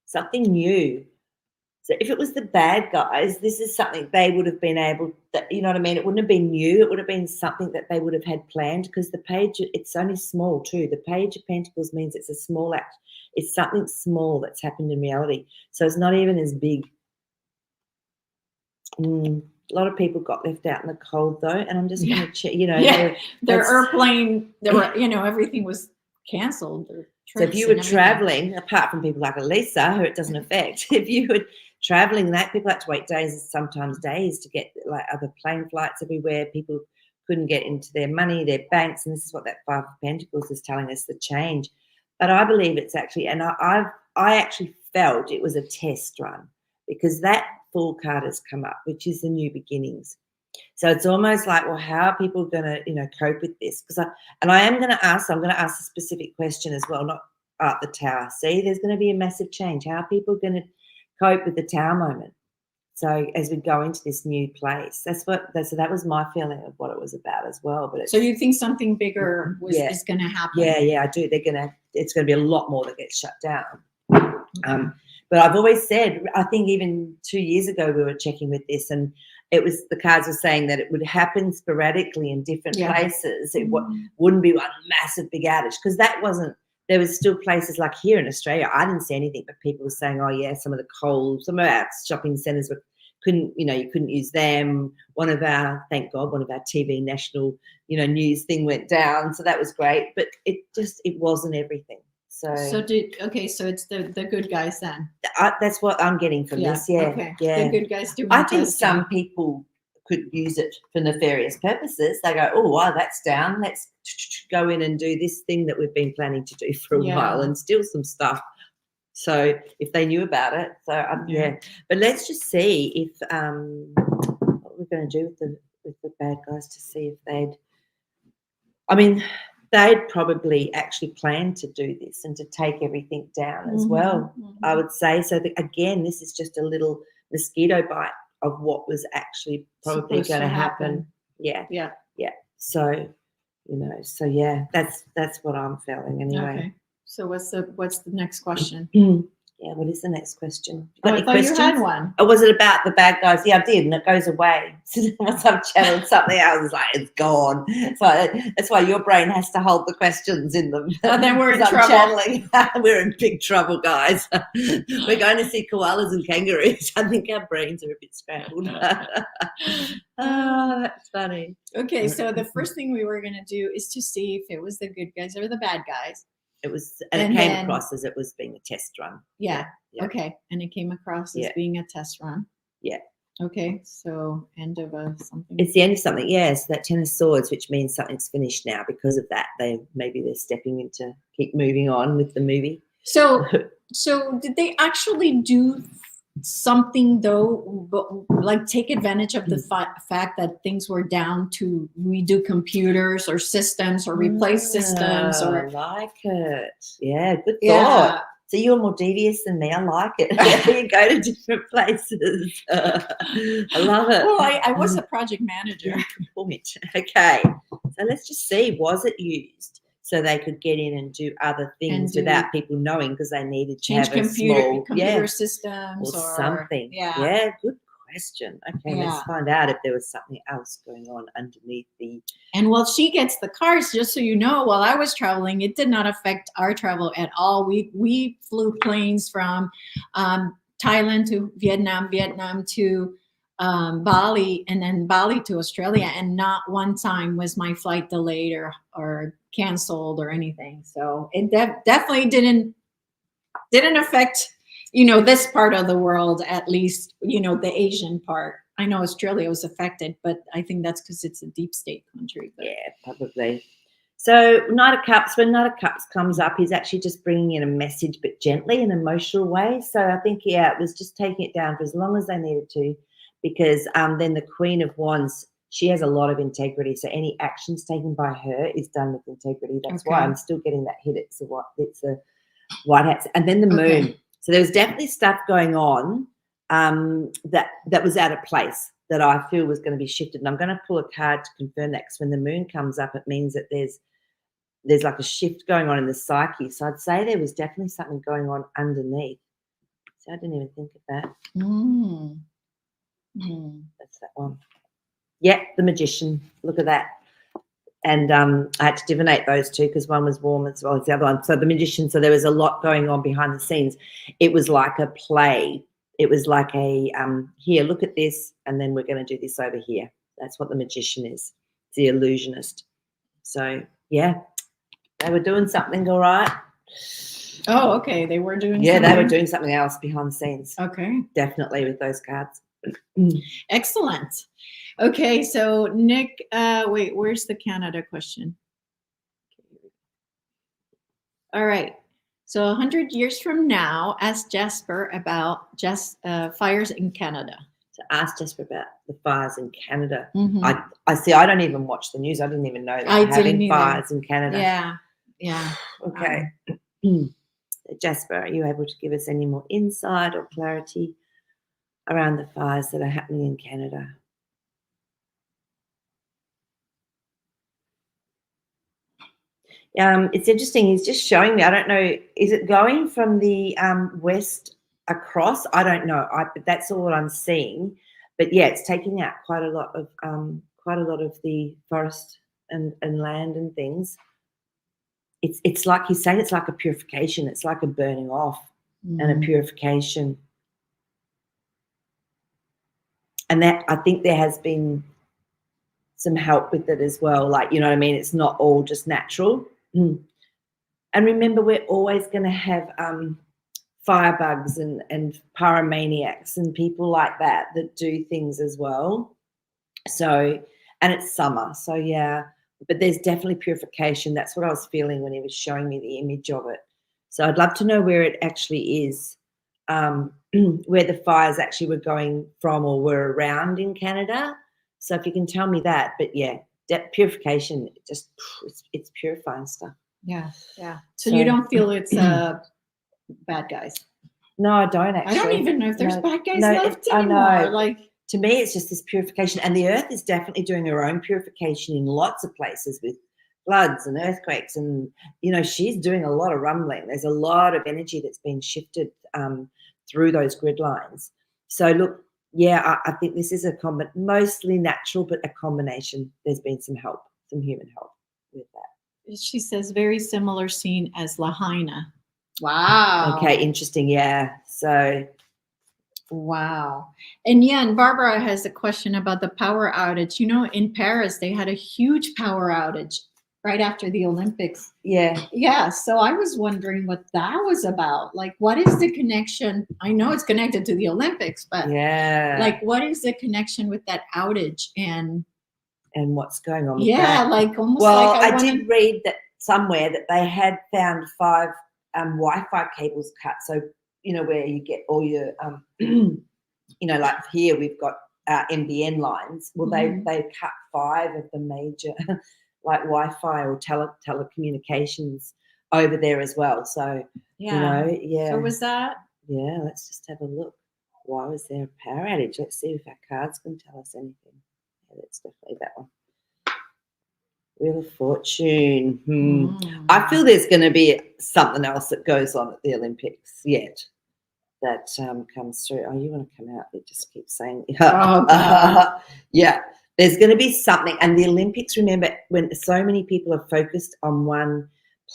something new. So if it was the bad guys, this is something they would have been able to, you know what I mean? It wouldn't have been new. It would have been something that they would have had planned, because the page, it's only small too. The Page of Pentacles means it's a small act. It's something small that's happened in reality. So it's not even as big. A lot of people got left out in the cold though. And I'm just going to check, their airplane, everything was canceled their So if trips you were and everything. traveling, apart from people like Elisa, who it doesn't affect, if you were traveling, that people had to wait days, sometimes days, to get like other plane flights everywhere. People couldn't get into their money, their banks, and this is what that Five of Pentacles is telling us, the change. But I believe it's actually, and I actually felt it was a test run, because that Fool card has come up, which is the new beginnings. So it's almost like, well, how are people going to, cope with this? Because I'm going to ask a specific question as well, not the Tower. See, there's going to be a massive change. How are people going to cope with the Tower moment? So as we go into this new place, so that was my feeling of what it was about as well. But so you think something bigger is going to happen? Yeah, I do. It's going to be a lot more that gets shut down. Okay. But I've always said, I think even 2 years ago we were checking with this, and the cards were saying that it would happen sporadically in different places. It wouldn't be one massive big outage, because there was still places like here in Australia, I didn't see anything, but people were saying, oh yeah, some of our shopping centres you couldn't use them. Thank God, one of our TV national, news thing went down. So that was great, but it wasn't everything. So it's the good guys then. That's what I'm getting from this. Yeah. Okay. Yeah. The good guys do. I think some people could use it for nefarious purposes. They go, oh, wow, that's down. Let's go in and do this thing that we've been planning to do for a while and steal some stuff. So if they knew about it, But let's just see if what we're going to do with the bad guys, to see if they'd probably actually planned to do this and to take everything down as well. I would say. So again, this is just a little mosquito bite of what was actually probably going to happen. Yeah. So, that's what I'm feeling anyway. Okay. So what's the next question? Yeah, what is the next question? I thought you had one. Or was it about the bad guys? Yeah, I did, and it goes away. So once I've channeled something else, it's like, it's gone. So that's why your brain has to hold the questions in them. And then we're in trouble. We're in big trouble, guys. We're going to see koalas and kangaroos. I think our brains are a bit scrambled. Oh, that's funny. Okay, so the first thing we were going to do is to see if it was the good guys or the bad guys. It was, and it came across as it was being a test run. Yeah. Okay. And it came across as being a test run. Yeah. Okay. So end of something. It's the end of something. Yes, that Ten of Swords, which means something's finished now because of that. They're stepping into keep moving on with the movie. So did they actually do something though, like take advantage of the fact that things were down to redo computers or systems or replace systems? Or I like it. Yeah, good thought. So you're more devious than me. I like it. You go to different places. I love it. Well, I was a project manager. Good point. Okay, so let's just see, was it used so they could get in and do other things without people knowing, because they needed to have computer systems or something. Yeah, good question. Okay, let's find out if there was something else going on underneath the. And while she gets the cards, just so you know, while I was traveling, it did not affect our travel at all. We flew planes from Thailand to Vietnam to Bali, and then Bali to Australia, and not one time was my flight delayed or canceled or anything. So it definitely didn't affect this part of the world, at least the Asian part. I know Australia was affected, but I think that's because it's a deep state country. But. Yeah, probably. So Knight of Cups, when Knight of Cups comes up, he's actually just bringing in a message, but gently, in an emotional way. So I think, it was just taking it down for as long as they needed to, because then the Queen of Wands, she has a lot of integrity. So any actions taken by her is done with integrity. That's why I'm still getting that hit. It's a white hats. And then the moon. Okay. So there was definitely stuff going on that was out of place that I feel was going to be shifted. And I'm going to pull a card to confirm that, because when the moon comes up, it means that there's like a shift going on in the psyche. So I'd say there was definitely something going on underneath. So I didn't even think of that. That's that one. Yeah, the Magician. Look at that. And I had to divinate those two, because one was warm as well as the other one. So the Magician, so there was a lot going on behind the scenes. It was like a play. It was like a, here, look at this, and then we're going to do this over here. That's what the Magician is. It's the illusionist. So, yeah, They were doing something all right. Oh, okay. They were doing Yeah, something. they were doing something else behind the scenes. Okay. Definitely with those cards. Excellent. Okay, so Nick, wait, where's the Canada question? All right. So 100 years from now, ask Jasper about fires in Canada. So ask Jasper about the fires in Canada. Mhm. I see. I don't even watch the news. I didn't even know that I they're having didn't either. fires in Canada. Yeah, yeah. Okay. Jasper, are you able to give us any more insight or clarity around the fires that are happening in Canada? It's interesting. He's just showing me. I don't know. Is it going from the west across? I don't know. But that's all I'm seeing. But yeah, it's taking out quite a lot of the forest and land and things. It's like he's saying it's like a purification. It's like a burning off and a purification. And that I think there has been some help with it as well. Like, you know what I mean? It's not all just natural. And remember, we're always going to have firebugs and pyromaniacs and people like that do things as well. So, and it's summer. So, yeah, but there's definitely purification. That's what I was feeling when he was showing me the image of it. So I'd love to know where it actually is, where the fires actually were going from or were around in Canada. So if you can tell me that, but yeah, purification, it's purifying stuff. Yeah, yeah. So you don't feel it's bad guys? No, I don't actually. I don't even know if there's bad guys left anymore. I know. Like, to me, it's just this purification, and the earth is definitely doing her own purification in lots of places with floods and earthquakes, and she's doing a lot of rumbling. There's a lot of energy that's been shifted through those grid lines. So look, yeah, I think this is mostly natural, but a combination. There's been some help, some human help with that. She says very similar scene as Lahaina. Wow. Okay, interesting. Yeah. So. Wow. And Barbara has a question about the power outage. In Paris, they had a huge power outage right after the Olympics. Yeah. Yeah. So I was wondering what that was about. Like, what is the connection? I know it's connected to the Olympics, but yeah, like, what is the connection with that outage and what's going on with that? that? Like almost well, like I did read that somewhere that they had found 5 Wi-Fi cables cut. So, where you get all your, like here we've got NBN lines. Well, they cut 5 of the major like Wi-Fi or telecommunications over there as well. So, yeah. So was that? Yeah, let's just have a look. Why was there a power outage? Let's see if our cards can tell us anything. Yeah, that's definitely that one. Wheel of Fortune. I feel there's going to be something else that goes on at the Olympics yet that comes through. Oh, you want to come out? They just keep saying, yeah. There's going to be something. And the Olympics, remember, when so many people are focused on one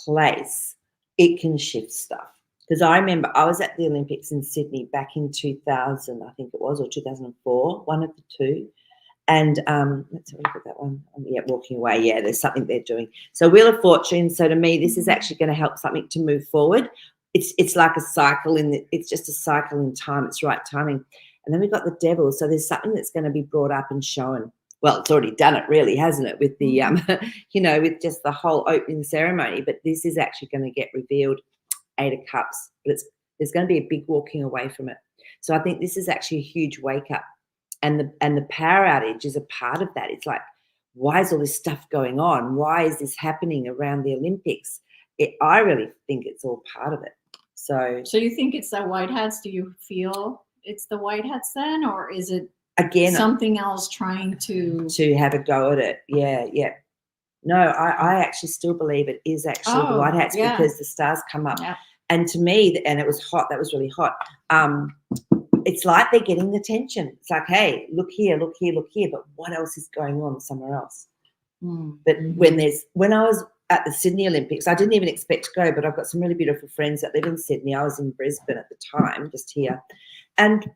place, it can shift stuff. Because I remember I was at the Olympics in Sydney back in 2000, I think it was, or 2004, one of the two. And let's have a look at that one. Yeah, walking away. Yeah, there's something they're doing. So Wheel of Fortune. So to me, this is actually going to help something to move forward. It's like a cycle it's just a cycle in time. It's right timing. And then we've got the Devil. So there's something that's going to be brought up and shown. Well, it's already done it, really, hasn't it? With the with just the whole opening ceremony. But this is actually going to get revealed. 8 of Cups. But there's going to be a big walking away from it. So I think this is actually a huge wake up. And the power outage is a part of that. It's like, why is all this stuff going on? Why is this happening around the Olympics? I really think it's all part of it. So you think it's the white hats? Do you feel it's the white hats then, or is it again something else trying to have a go at it? Yeah. No, I actually still believe it is actually the white hats because the stars come up. Yeah. And to me, and it was hot. That was really hot. It's like they're getting the attention. It's like, hey, look here, look here, look here. But what else is going on somewhere else? But when I was at the Sydney Olympics, I didn't even expect to go, but I've got some really beautiful friends that live in Sydney. I was in Brisbane at the time, just here. And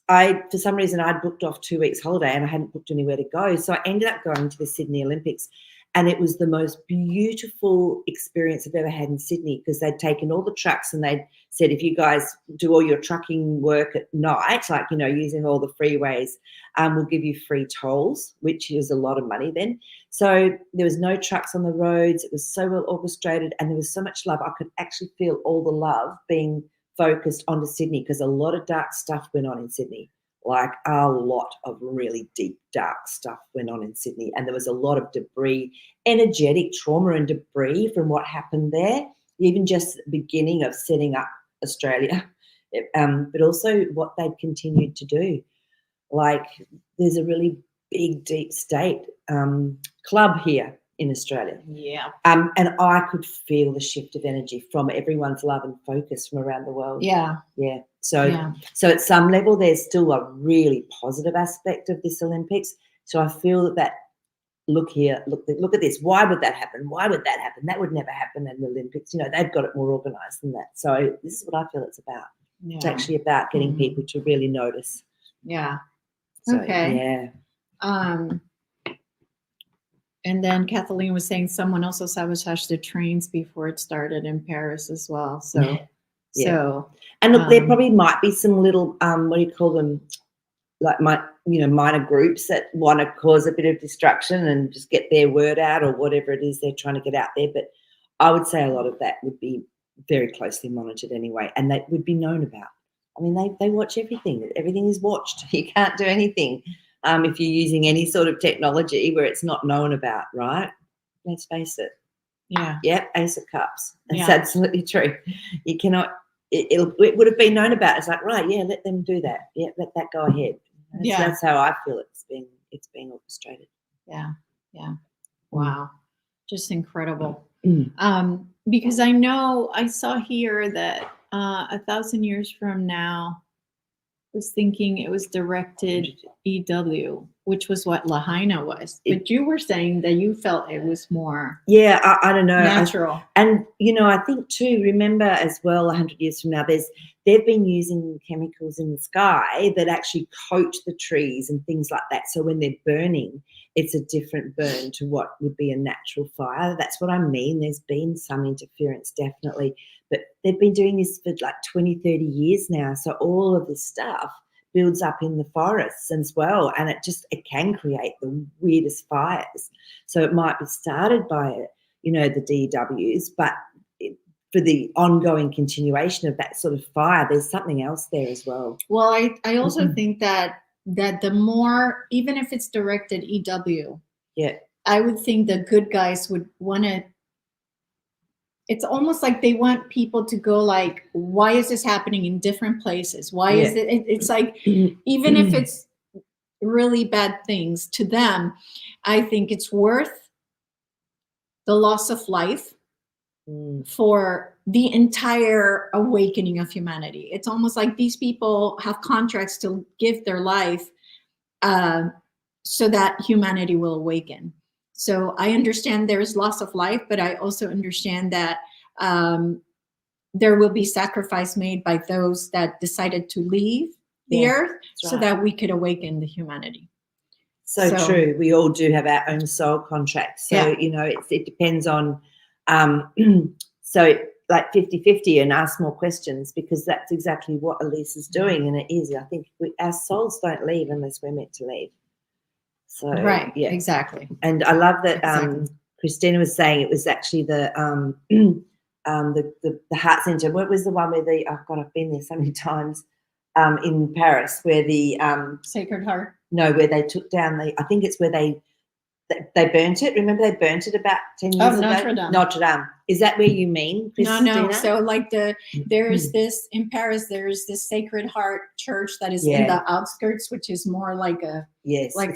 for some reason, I'd booked off 2 weeks holiday and I hadn't booked anywhere to go. So I ended up going to the Sydney Olympics. And it was the most beautiful experience I've ever had in Sydney, because they'd taken all the trucks and they'd said, if you guys do all your trucking work at night, like, using all the freeways, we'll give you free tolls, which was a lot of money then. So there was no trucks on the roads. It was so well orchestrated, and there was so much love. I could actually feel all the love being focused onto Sydney, because a lot of dark stuff went on in Sydney. Like a lot of really deep, dark stuff went on in Sydney. And there was a lot of debris, energetic trauma and debris from what happened there, even just the beginning of setting up Australia, but also what they've continued to do. Like, there's a really big, deep state club here in Australia. Yeah. And I could feel the shift of energy from everyone's love and focus from around the world. Yeah. Yeah. So at some level, there's still a really positive aspect of this Olympics. So I feel that look here, look at this. Why would that happen? Why would that happen? That would never happen in the Olympics. They've got it more organised than that. So this is what I feel it's about. Yeah. It's actually about getting people to really notice. Yeah. So, okay. Yeah. And then Kathleen was saying someone also sabotaged the trains before it started in Paris as well. So, yeah. And look, there probably might be some little, what do you call them? Like minor groups that want to cause a bit of destruction and just get their word out, or whatever it is they're trying to get out there. But I would say a lot of that would be very closely monitored anyway, and that would be known about. I mean, they watch everything. Everything is watched. You can't do anything if you're using any sort of technology where it's not known about, right? Let's face it. Yeah. Yeah, Ace of Cups. That's absolutely true. You cannot. It would have been known about. It's like, right, yeah, let them do that. Yeah, let that go ahead. That's how I feel it's being orchestrated. Yeah. Wow, just incredible. Because I saw here that 1,000 years from now, I was thinking it was directed EW, which was what Lahaina was. But you were saying that you felt it was more I don't know, natural. And I think too, remember as well, 100 years from now, they've been using chemicals in the sky that actually coat the trees and things like that. So when they're burning, it's a different burn to what would be a natural fire. That's what I mean. There's been some interference, definitely. But they've been doing this for like 20, 30 years now. So all of this stuff builds up in the forests as well. And it can create the weirdest fires. So it might be started by, the DWs, but for the ongoing continuation of that sort of fire, there's something else there as well. Well, I also think that the more, even if it's directed EW, I would think the good guys would want to, it's almost like they want people to go like, why is this happening in different places? Why is it? It's like, even if it's really bad things to them, I think it's worth the loss of life for the entire awakening of humanity. It's almost like these people have contracts to give their life so that humanity will awaken. So I understand there's loss of life, but I also understand that there will be sacrifice made by those that decided to leave the earth so that we could awaken the humanity. So true. We all do have our own soul contracts. So, it depends on, so like 50-50 and ask more questions, because that's exactly what Elisa's doing. And it is, I think our souls don't leave unless we're meant to leave. So, exactly. And I love that Christina was saying it was actually the heart center. What was the one where I've been there so many times in Paris, where the Sacred Heart. No, where they took down I think it's where they burnt it. Remember they burnt it about 10 years ago? Notre Dame. Notre Dame. Is that where you mean, Christina? No. So like there is this in Paris, there's this Sacred Heart church that is in the outskirts, which is more like a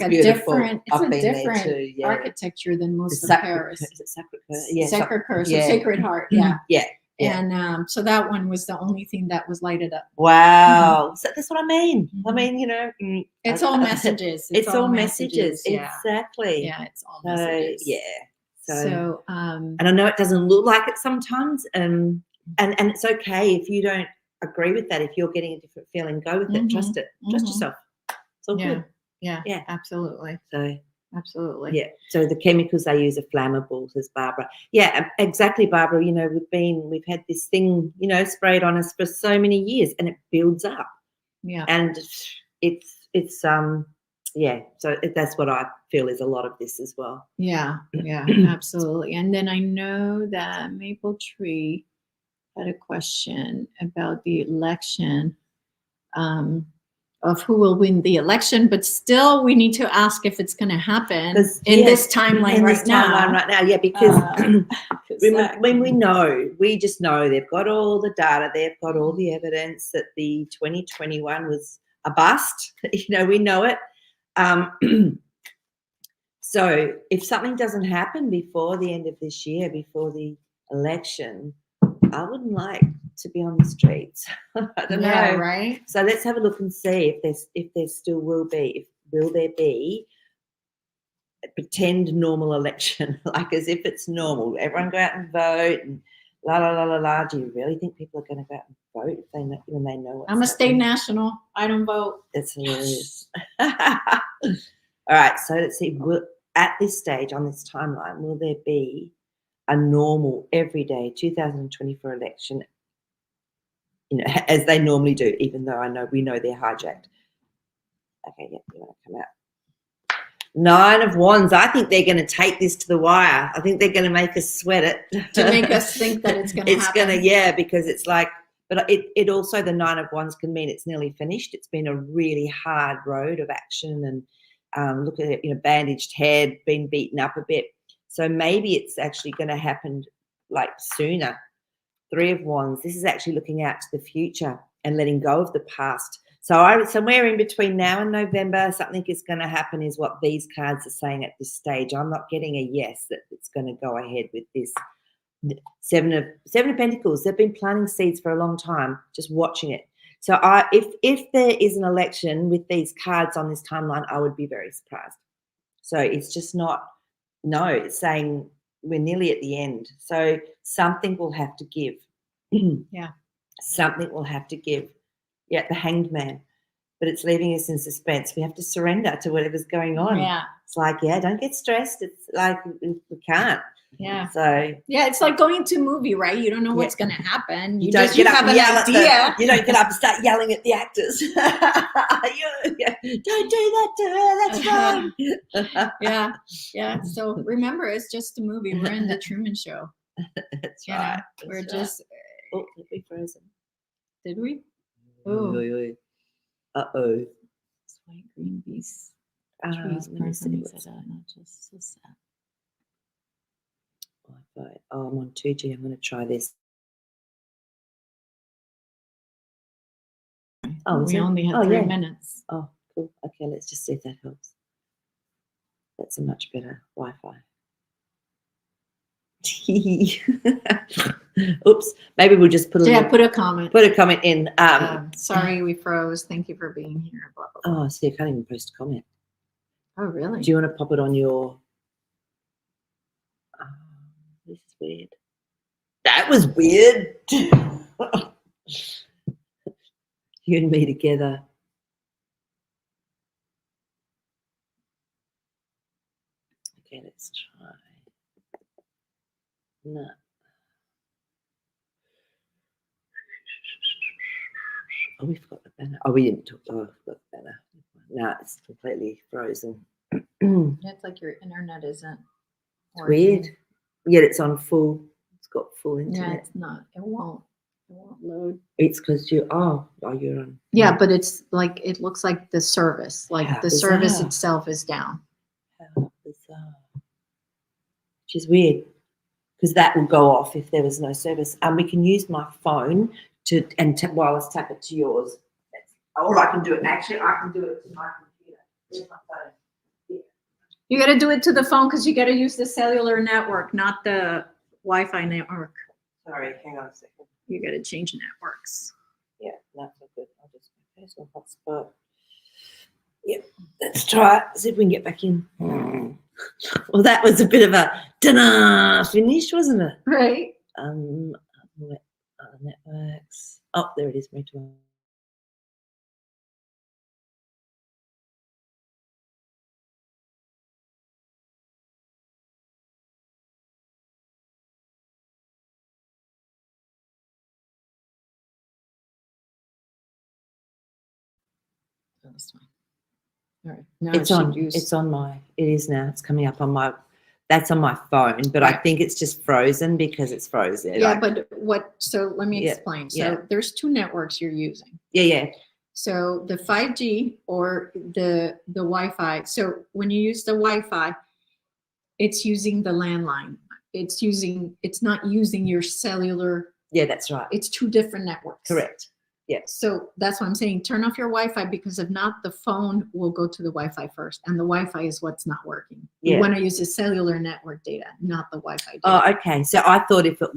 different architecture than most of Paris. Is it Sacré-Cœur? Yeah. Sacré-Cœur, so Sacred Heart, Yeah. And so that one was the only thing that was lighted up. Wow. So that's what I mean. I mean, it's all messages. It's all messages. Yeah. Exactly. Yeah, it's all messages. Yeah. So and I know it doesn't look like it sometimes, and it's okay if you don't agree with that. If you're getting a different feeling, go with it. Trust it. Trust yourself. It's all good. Yeah, absolutely. So Absolutely. Yeah. So the chemicals they use are flammable, says Barbara. Yeah, exactly, Barbara. We've had this thing, sprayed on us for so many years, and it builds up. Yeah. And it's yeah. So that's what I feel is a lot of this as well. Yeah. Absolutely. And then I know that Maple Tree had a question about the election, of who will win the election, but still we need to ask if it's going to happen in this timeline right now. Yeah, because when we just know they've got all the data, they've got all the evidence that the 2021 was a bust. We know it. So if something doesn't happen before the end of this year, before the election, I wouldn't like to be on the streets. I don't know. Right. So let's have a look and see if there still will be. Will there be a pretend normal election, like as if it's normal? Everyone go out and vote and la la la la la. Do you really think people are going to go out and vote if they know, when they know what's I'm a state happening? national. I don't vote. It's hilarious. All right. So let's see. At this stage on this timeline, will there be a normal everyday 2024 election, as they normally do, even though we know they're hijacked? Okay, yeah, you want to come out. 9 of Wands. I think they're going to take this to the wire. I think they're going to make us sweat it. To make us think that it's going to happen. It's going to, because it's like, but it also, the 9 of Wands can mean it's nearly finished. It's been a really hard road of action, and look at it, bandaged head, been beaten up a bit. So maybe it's actually going to happen like sooner. 3 of Wands. This is actually looking out to the future and letting go of the past. So somewhere in between now and November, something is going to happen, is what these cards are saying at this stage. I'm not getting a yes that it's going to go ahead with this. Seven of Pentacles. They've been planting seeds for a long time, just watching it. So if there is an election with these cards on this timeline, I would be very surprised. So it's just not, no, it's saying we're nearly at the end. So something will have to give. Yeah. Something will have to give. Yeah, the Hanged Man. But it's leaving us in suspense. We have to surrender to whatever's going on. Yeah. It's like, don't get stressed. It's like we can't. Yeah. So it's like going to a movie, right? You don't know what's going to happen. You don't get up and yell idea. you don't get up and start yelling at the actors. Don't do that to her. That's wrong. Yeah. So remember, it's just a movie. We're in the Truman Show. That's right. We're just. Oh, we frozen. Did we? Oh. Uh-oh. It's white, green beast. Trees, parsnips, not just so sad. Oh, I'm on 2G. I'm going to try this. Oh, we only had 3 minutes. Oh, cool. Okay, let's just see if that helps. That's a much better Wi-Fi. Oops. Maybe we'll just put a comment. Put a comment in. Sorry, we froze. Thank you for being here. Blah, blah, blah. Oh, see, I can't even post a comment. Oh, really? Do you want to pop it on your? This is weird. That was weird. You and me together. Okay, let's try. No. Oh, we forgot the banner. Oh, we didn't talk. Oh, I forgot the banner. No, it's completely frozen. It's like your internet isn't. Weird. Yet it's on full. It's got full internet. Yeah, it's not. It won't load. It's because you're on. Yeah, but it's like, it looks like the service, like How the bizarre. service itself is down. How bizarre. Which is weird, because that will go off if there was no service. And we can use my phone wireless tap it to yours. Or I can do it. Actually, I can do it to my computer. Here's my phone. Yeah. You got to do it to the phone because you got to use the cellular network, not the Wi-Fi network. Sorry, hang on a second. You got to change networks. Yeah, that's not good. I'll just press my hotspot. Yep, let's try it. See if we can get back in. Well, that was a bit of a da-da finish, wasn't it? Right. Networks. Oh, there it is. that's fine. All right. Now It's on my, it is now. It's coming up on my, that's on my phone, but I Right. think it's just frozen because it's frozen. Yeah, but so let me Yeah, explain. So yeah. there's two networks you're using. Yeah. So the 5G or the Wi-Fi. So when you use the Wi-Fi, it's using the landline. It's not using your cellular. Yeah, that's right. It's two different networks. Correct. Yeah. So that's what I'm saying. Turn off your Wi-Fi, because if not, the phone will go to the Wi-Fi first, and the Wi-Fi is what's not working. Yeah. You want to use the cellular network data, not the Wi-Fi data. Oh, okay. So I thought if it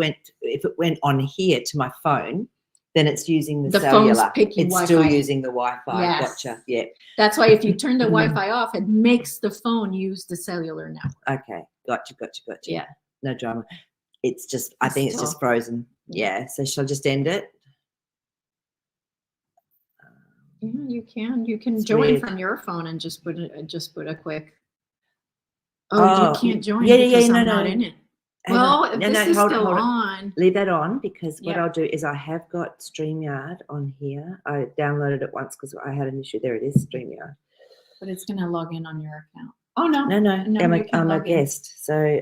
went on here to my phone, then it's using the cellular. Phone's picking it's Wi-Fi. Still using the Wi-Fi. Yes. Gotcha. Yeah. That's why if you turn the Wi-Fi off, it makes the phone use the cellular network. Okay. Gotcha. Yeah. No drama. It's just, I think it's just frozen. Yeah. So shall I just end it? Yeah, you can. You can join from your phone and just put a quick. Oh, you can't join because I'm not in it. Well, if this is still on. Leave that on, because what I'll do is I have got StreamYard on here. I downloaded it once because I had an issue. There it is, StreamYard. But it's going to log in on your account. Oh, no. No, I'm a guest. So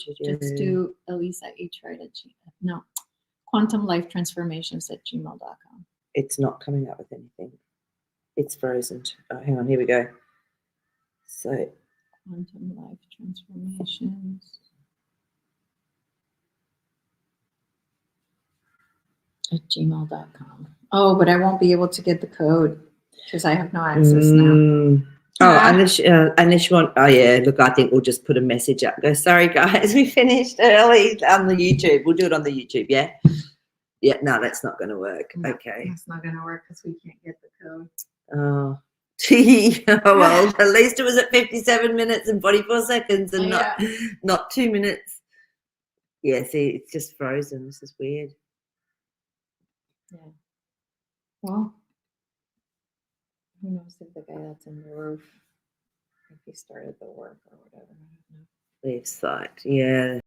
just do Elisa No, quantumlifetransformations@gmail.com. It's not coming up with anything. It's frozen. Oh, hang on, here we go. So Quantum Life Transformations @gmail.com. Oh, but I won't be able to get the code because I have no access now. Unless you want. Oh yeah, look, I think we'll just put a message up. Go, sorry guys, we finished early on the YouTube. We'll do it on the YouTube. Yeah. No, that's not going to work. No, okay. That's not going to work because we can't get the code. Oh. Oh well, at least it was at 57 minutes and 44 seconds and not 2 minutes. Yeah, see, it's just frozen. This is weird. Yeah. Well, who knows if the guy that's in the roof, if he started the work or whatever. Leave site. Yeah.